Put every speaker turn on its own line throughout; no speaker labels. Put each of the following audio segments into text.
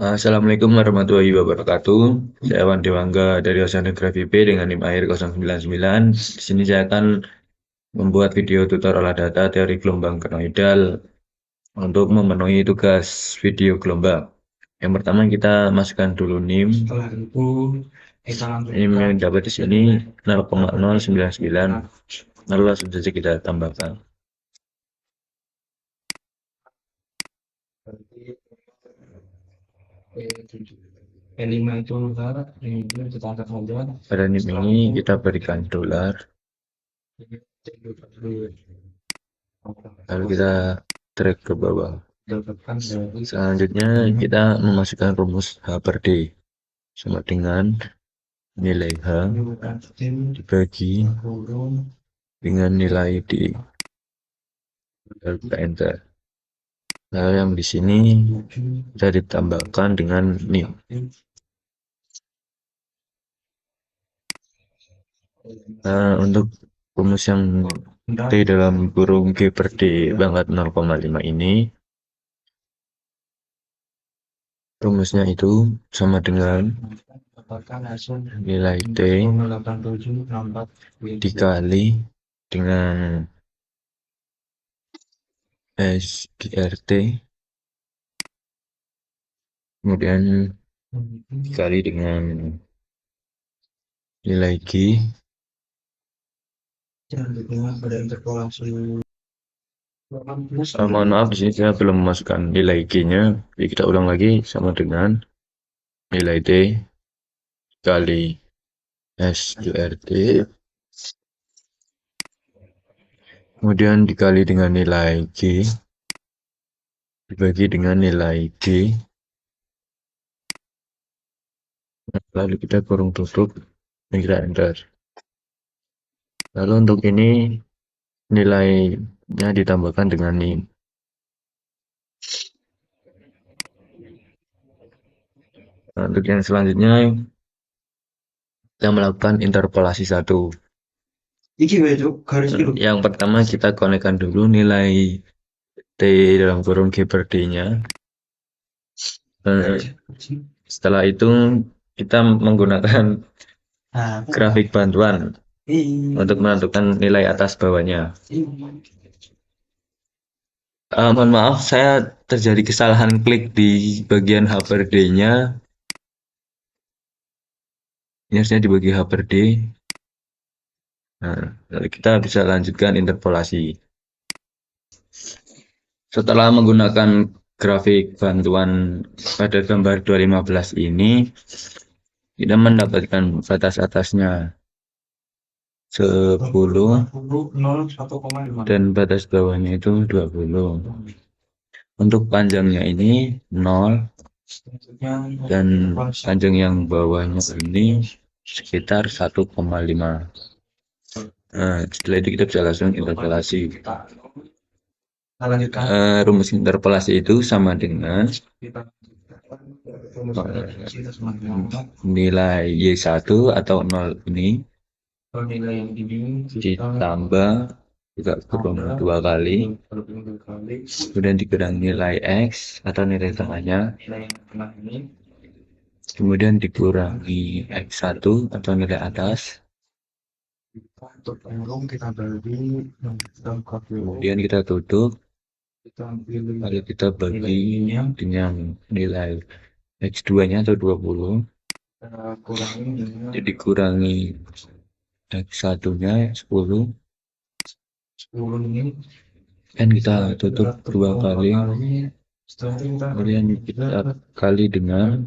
Assalamualaikum warahmatullahi wabarakatuh. Saya Wan Dewangga dari Oceanografi B dengan NIM akhir 099. Di sini saya akan membuat video tutor olah data teori gelombang kanoidal untuk memenuhi tugas video gelombang. Yang pertama kita masukkan dulu NIM.
Setelah itu kita
NIM
lanjutkan
yang dapat di sini 0,099. Lalu langsung saja kita tambahkan.
berarti P7. P5 itu bentar, ini kita angkat saja.
Pada NIM
Setelah
ini
itu
kita berikan dolar.
cek dulu
Lalu kita drag ke bawah.
dapatkan dari
Selanjutnya kita memasukkan rumus H per D sama dengan nilai H
bukan tim
dibagi
kurung
dengan nilai D. Lalu kita enter. Lalu yang di sini kita ditambahkan dengan NIM. Untuk rumus yang T dalam kurung G per D pangkat 0,5 ini, rumusnya itu sama dengan
dapatkan hasil
nilai T
8764
dikali dengan SGRT, kemudian dikali dengan nilai G.
Selanjutnya pada interpolasi
Mohon maaf, di sini saya belum memasukkan nilai G-nya. Jadi kita ulang lagi sama dengan nilai T kali SQRT, kemudian dikali dengan nilai G, dibagi dengan nilai G, lalu kita kurung tutup, dan kita enter. Lalu untuk ini nilainya ditambahkan dengan NIM. Nah, untuk yang selanjutnya kita melakukan interpolasi satu. Yang pertama kita konekkan dulu nilai T dalam kurung G per D-nya. Setelah itu kita menggunakan grafik bantuan untuk menentukan nilai atas bawahnya. Mohon maaf, saya terjadi kesalahan klik di bagian H per D-nya. Ini harusnya dibagi H per D. Nah, lalu kita bisa lanjutkan interpolasi. Setelah menggunakan grafik bantuan pada gambar 215 ini, kita mendapatkan batas atasnya 10 dan batas bawahnya itu 20. Untuk panjangnya ini 0 dan panjang yang bawahnya ini sekitar 1,5. Nah, setelah itu kita bisa langsung interpolasi. Rumus interpolasi itu sama dengan nilai Y1 atau 0 ini ditambah juga kurung 2 kali, kemudian dikurangi nilai X atau nilai tengahnya, kemudian dikurangi X1 atau nilai atas, kemudian kita tutup, lalu kita bagi dengan nilai X2 nya atau 20, jadi kurangi X1 nya 10, kan kita tutup 2 kali, kemudian kita kali dengan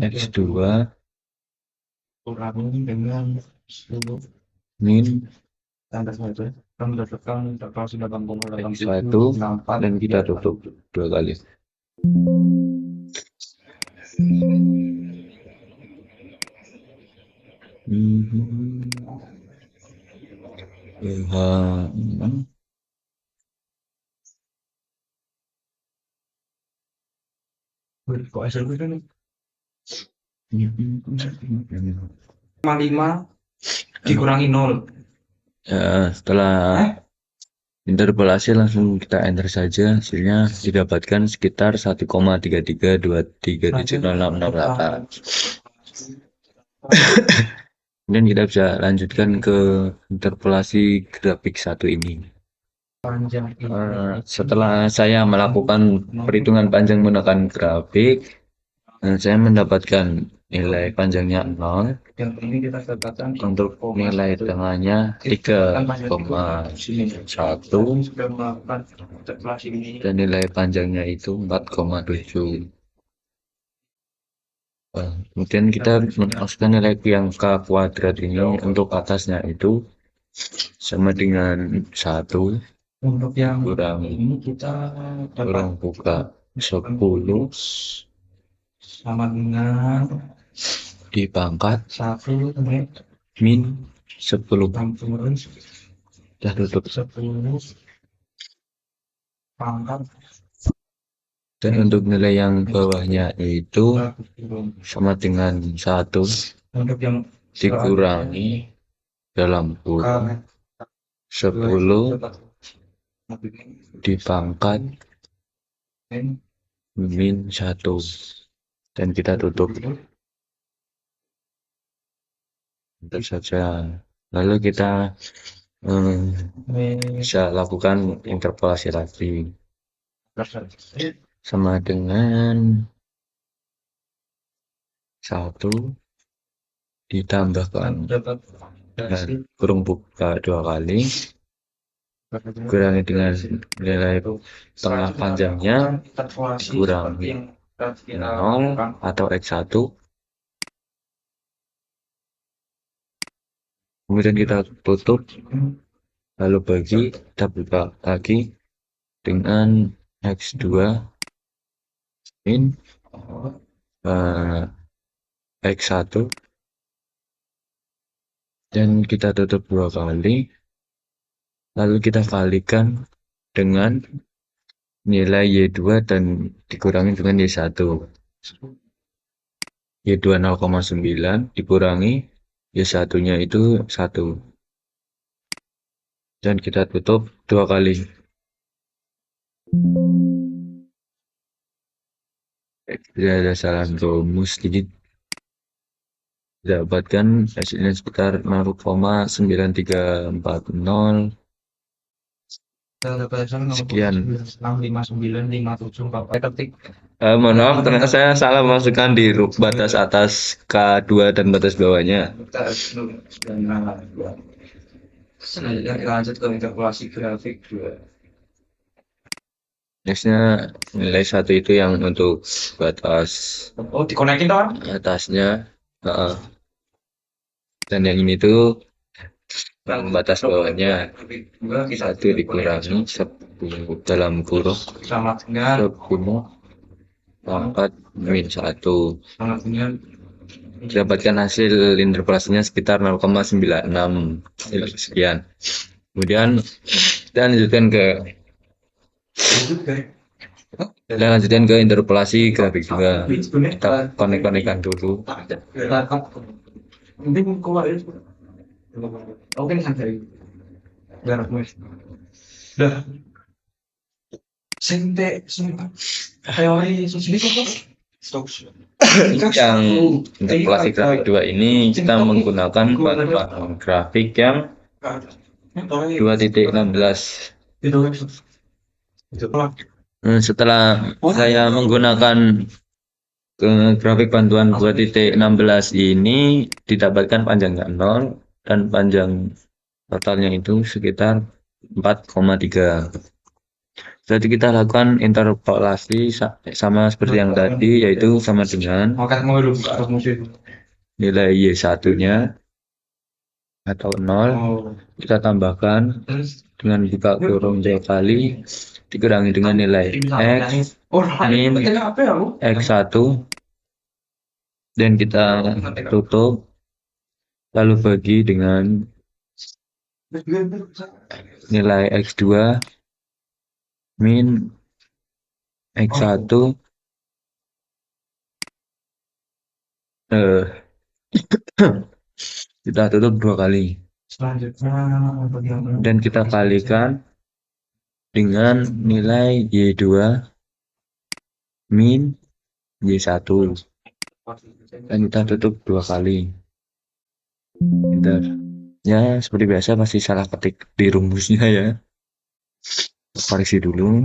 X2 min X1 dan kita tutup 2 kali.
Kok SLB kan 5 dikurangi 0.
Ya, setelah Interpolasi langsung kita enter saja, hasilnya didapatkan sekitar 1,3323706608. Kemudian kita bisa lanjutkan ke interpolasi grafik satu ini. Setelah saya melakukan perhitungan panjang menggunakan grafik, saya mendapatkan nilai panjangnya 0, untuk nilai tengahnya 3,1, dan nilai panjangnya itu 4,7. Kemudian kita memasukkan nilai yang k kuadrat ini untuk atasnya itu sama dengan 1
Untuk yang
kurang
ini kita
kurang buka 10
sama dengan
dipangkat
1
min 10.
turun
Dah tutup.
10 pangkat
Dan untuk nilai yang bawahnya itu sama dengan 1
untuk yang
dikurangi dalam kurung 10 dipangkat min 1, dan kita tutup. Tentu saja. Lalu kita bisa lakukan interpolasi lagi sama dengan 1 ditambahkan dengan kurung buka 2 kali kurangi dengan nilai tengah panjangnya dikurangi 0 atau X1, kemudian kita tutup, lalu kita buka lagi dengan X2 min X1, dan kita tutup 2 kali, lalu kita kalikan dengan nilai Y2 dan dikurangi dengan Y1. Y2 0,9 dikurangi Y1 nya itu 1, dan kita tutup 2 kali. Tidak ada salah rumus, sedikit dapatkan hasilnya sekitar 0,9340. Sekian.
65957 ketik.
Mohon maaf, ternyata saya salah memasukkan di batas atas K2 dan batas bawahnya.
Selanjutnya kita lanjut ke interpolasi grafik 2.
Nextnya nilai 1 itu yang untuk batas
Dikonekin toh?
atasnya, dan yang ini tuh yang batas bawahnya 1 dikurangi 10 dalam kurung
sama dengan
10 pangkat min 1.
sama dengan
Dapatkan hasil interpolasinya sekitar 0,96 sekian. Kemudian kita lanjutkan ke interpolasi grafik juga. Kita konek-konekkan dulu.
Oke, santai. Garap mus. Dah. Sente, teori sosial kok.
Yang interpolasi grafik 2 ini kita menggunakan bantuan grafik yang 2.16. Setelah saya menggunakan grafik bantuan 2.16 ini, didapatkan panjangnya 0 dan panjang totalnya itu sekitar 4,3. Jadi kita lakukan interpolasi sama seperti yang tadi, yaitu sama dengan nilai Y1 nya atau 0 kita tambahkan dengan buka kurung 2 kali dikurangi dengan nilai X min X1, dan kita tutup, lalu bagi dengan nilai X2 min X1 kita tutup 2 kali,
Selanjutnya
dan kita kalikan dengan nilai Y2 min Y1. Dan kita tutup 2 kali. Bentar. Ya, seperti biasa pasti salah ketik di rumusnya ya. Koreksi dulu.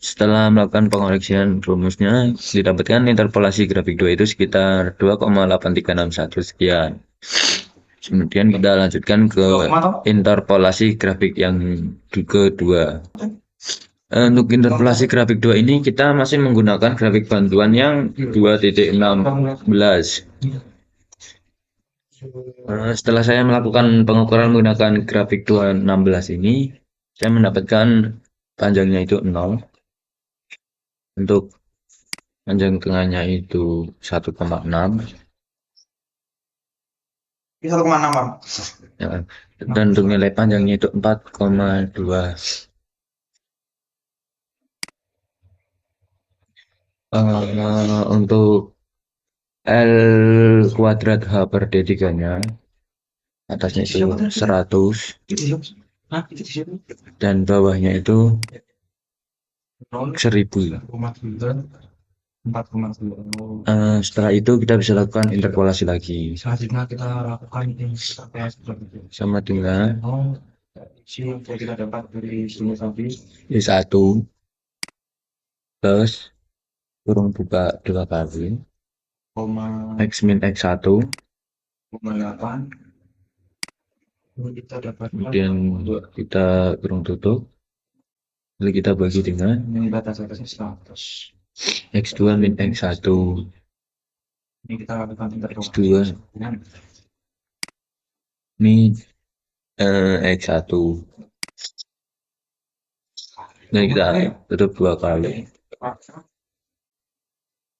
Setelah melakukan pengoreksian rumusnya, didapatkan interpolasi grafik 2 itu sekitar 2,8361 sekian. Kemudian kita lanjutkan ke interpolasi grafik yang kedua. Untuk interpolasi grafik 2 ini kita masih menggunakan grafik bantuan yang 2.16. Setelah saya melakukan pengukuran menggunakan grafik 2.16 ini, saya mendapatkan panjangnya itu 0. Untuk panjang tengahnya itu 1,6.
1,6 Bang.
Ya, dan untuk nilai panjangnya itu 4,2. Untuk L kuadrat H per D3 nya atasnya itu 100 dan bawahnya itu 1000. Setelah itu kita bisa lakukan interpolasi lagi.
Selanjutnya kita lakukan ini
sama dengan
yang kita dapat dari sini tadi
Y1 plus kurung buka 2 kali X min X1,
0,8. Kita dapat
kemudian kita kurung tutup, lalu kita bagi dengan
batas atasnya 100.
X2 min X1.
Ini kita lakukan
X2 min X1. Dan kita tutup 2 kali.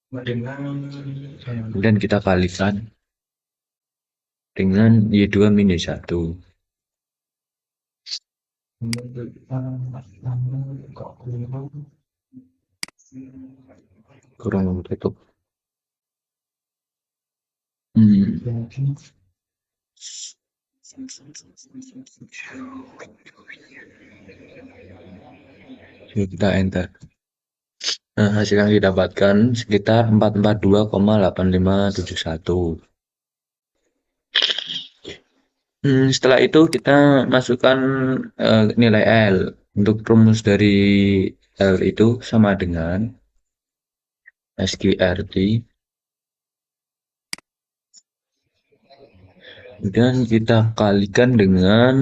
Kemudian kita kalikan dengan Y2 min Y1. Kurang tutup. Kita enter. Nah, hasil yang didapatkan sekitar 442,8571. Setelah itu kita masukkan nilai L. Untuk rumus dari L itu sama dengan SQRT. Dan kita kalikan dengan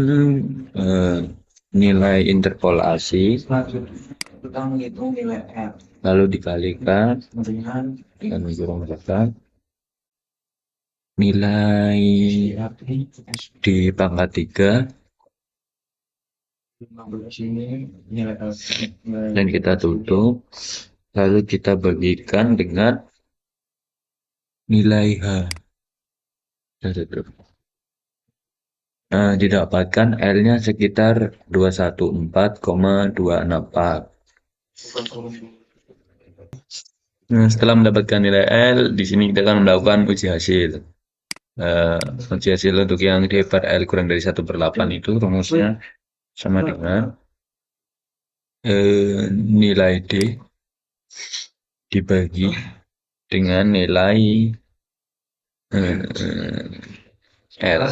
nilai interpolasi.
Kita menghitung nilai R.
Lalu dikalikan
dengan
kurang nilai di pangkat 3 dan kita tutup, lalu kita bagikan dengan nilai H. Didapatkan L-nya sekitar 214,264. Setelah mendapatkan nilai L, di sini kita akan melakukan uji hasil. Uji hasil untuk yang D per L kurang dari 1/8 itu rumusnya sama dengan nilai D dibagi dengan nilai L.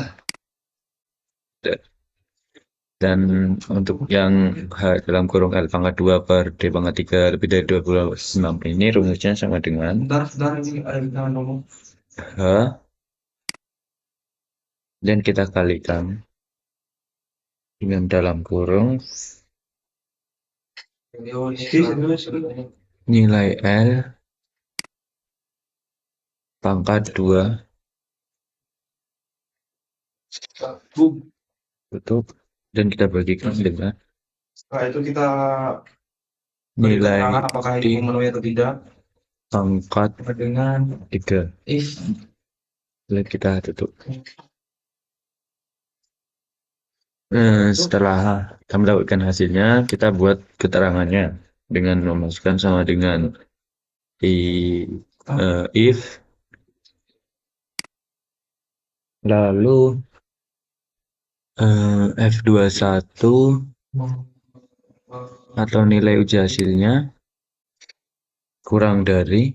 Dan untuk yang H dalam kurung L pangkat 2 per D pangkat 3 lebih dari 26 ini rumusnya sama dengan H dan kita kalikan dengan dalam kurung nilai L pangkat 2 tutup dan kita bagikan dengan
setelah itu kita
nilai
apakah ini memenuhi atau tidak
pangkat
dengan
3.
if.
Lalu kita tutup. Setelah kita mendapatkan hasilnya, kita buat keterangannya dengan memasukkan sama dengan if Lalu F21 atau nilai uji hasilnya kurang dari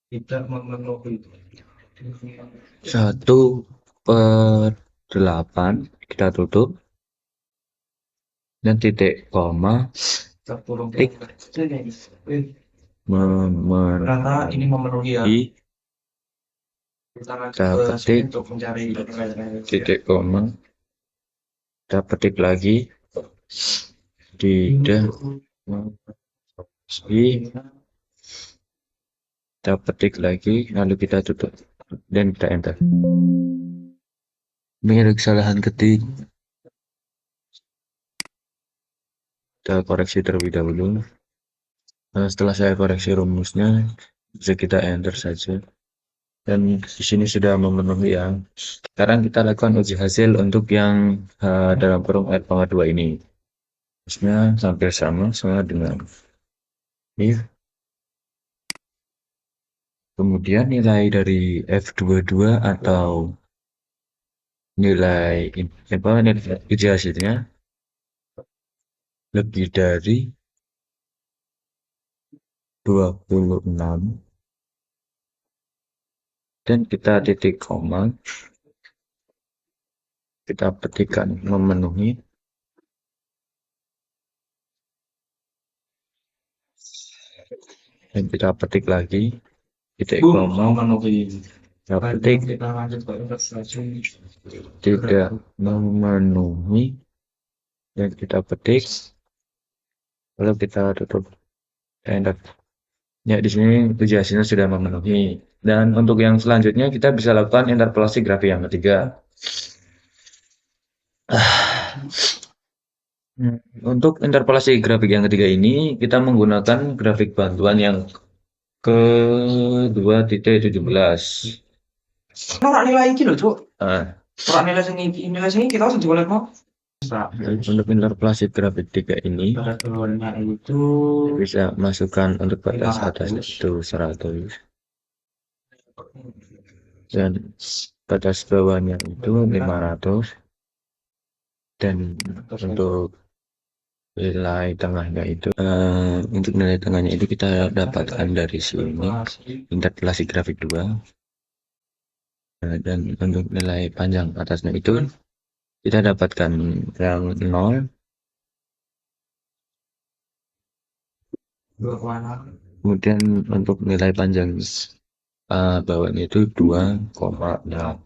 tidak memenuhi
1/8, kita tutup, dan titik koma tik
rata ini memenuhi ya. Kita
petik
untuk mencari
titik koma, kita petik lagi tidak kita petik lagi, lalu kita tutup dan kita enter. Ini ada kesalahan ketik, kita koreksi terlebih dahulu. Setelah saya koreksi rumusnya, bisa kita enter saja. Dan di sini sudah memenuhi ya. Sekarang kita lakukan uji hasil untuk yang dalam kurung R,2 ini. Hasilnya hampir sama dengan ini. Kemudian nilai dari F22 atau nilai uji hasilnya lebih dari 26 dan kita titik koma, kita petikkan memenuhi, dan kita petik lagi titik koma, kita petik tidak memenuhi, dan kita petik, lalu kita tutup enter. Ya, di sini uji hasilnya sudah memenuhi. Dan untuk yang selanjutnya kita bisa lakukan interpolasi grafik yang ketiga. Untuk interpolasi grafik yang ketiga ini kita menggunakan grafik bantuan yang ke 2.17.
Ora nilai iki lho, Cuk.
Nah,
Ora nilai sing kita harus digolek mau.
untuk interpolasi grafik 3 ini
Batasannya itu
bisa masukkan untuk batas atas itu 100 dan batas bawahnya itu 500, dan untuk nilai tengahnya itu kita dapatkan dari sini interpolasi grafik 2. Dan untuk nilai panjang atasnya itu kita dapatkan yang 0. Kemudian untuk nilai panjang bawahnya itu 2,6.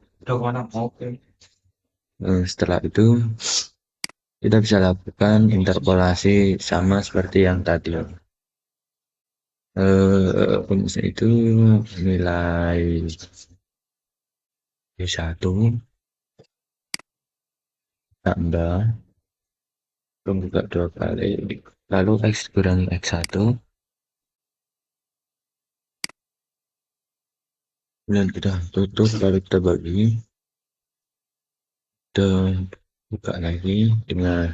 Setelah itu kita bisa lakukan interpolasi sama seperti yang tadi. Rumusnya itu nilai Y1 tambah pembuka 2 kali, lalu X kurangi X1, dan kita tutup, lalu kita bagi, dan buka lagi dengan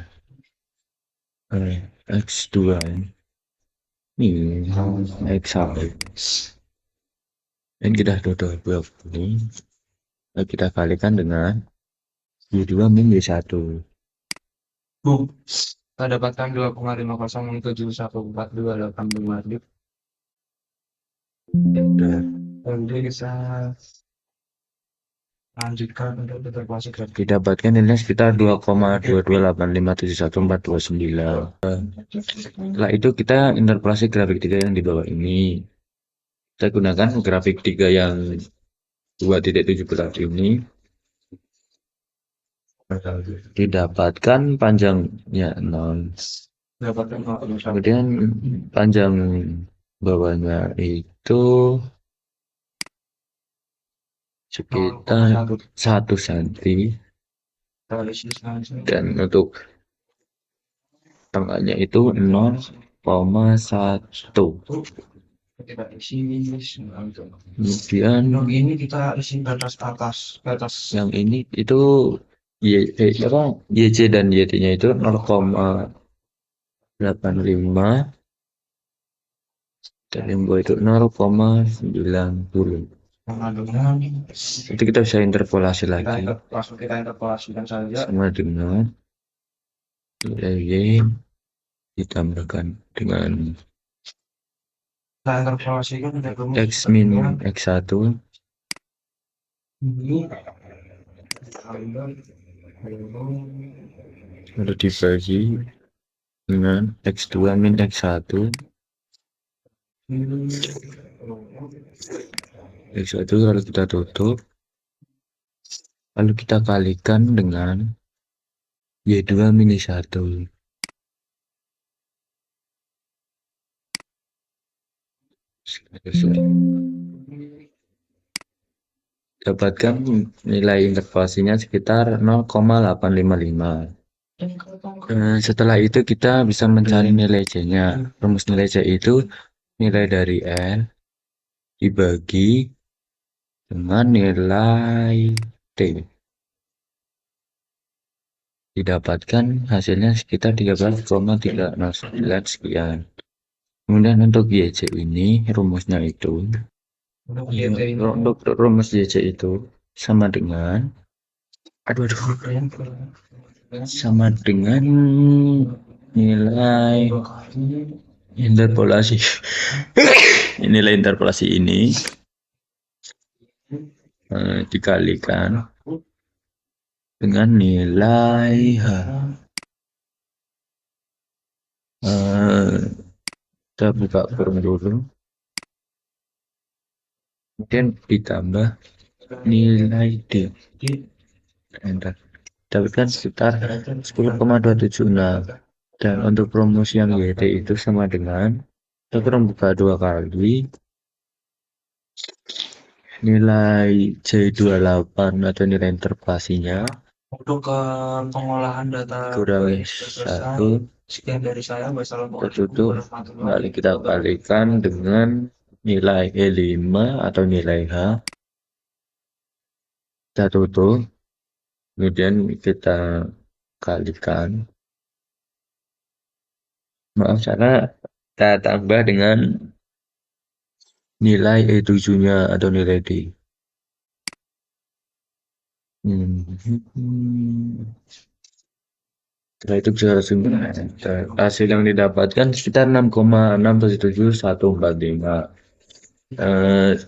X2 ini X1, dan kita tutup blok ini, lalu kita kalikan dengan Y2 min Y1.
Kita dapatkan 2,50714285. Jadi bisa lanjutkan untuk interpolasi grafik.
Didapatkan nilai sekitar 2,228571429. Setelah itu kita interpolasi grafik 3 yang di bawah ini. Kita gunakan grafik 3 yang 2.17 ini. Didapatkan panjangnya 0. Kemudian panjang bawahnya itu sekitar 1 cm, dan untuk tengahnya itu 0,1. Kemudian
ini kita isi batas
yang ini itu YC dan YT-nya itu 0,85 dan yang bawah itu 0,90.
sama dengan
Nanti kita bisa interpolasi lagi
langsung kita interpolasikan saja.
sama dengan nilai Y ditambahkan dengan
Kita interpolasikan dengan rumus
X min X1
ini
lalu dibagi dengan X2 min X1. X1 kalau kita tutup, lalu kita kalikan dengan Y2 min Y1. Dapatkan nilai interpolasinya sekitar 0,855. Setelah itu kita bisa mencari nilai C-nya. Rumus nilai C itu nilai dari N dibagi dengan nilai T. Didapatkan hasilnya sekitar 13,309 sekian. Kemudian untuk YC ini rumusnya itu untuk rumus YC itu sama dengan sama dengan nilai interpolasi nilai interpolasi ini dikalikan dengan nilai H. Kita buka form dulu, kemudian ditambah nilai D. Enter. Dapatkan sekitar 10,276. Dan untuk rumus yang YT itu sama dengan kita membuka dua kali nilai C28 atau nilai interpolasinya
untuk pengolahan data
kurangi 1
sekian dari saya.
tertutup, lalu kita kalikan dengan nilai E5 atau nilai H, kita tutup, kemudian kita kalikan, maaf cara kita tambah dengan nilai E7 nya atau nilai D. Setelah itu bisa hasil yang didapatkan sekitar 6,67145.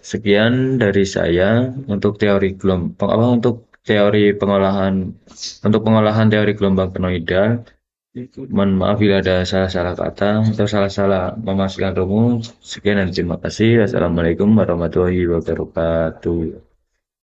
Sekian dari saya untuk teori gelombang untuk pengolahan teori gelombang penoidal. Mohon maaf bila ada salah-salah kata atau salah-salah memasukkan rumus. Sekian dan terima kasih. Wassalamualaikum warahmatullahi wabarakatuh.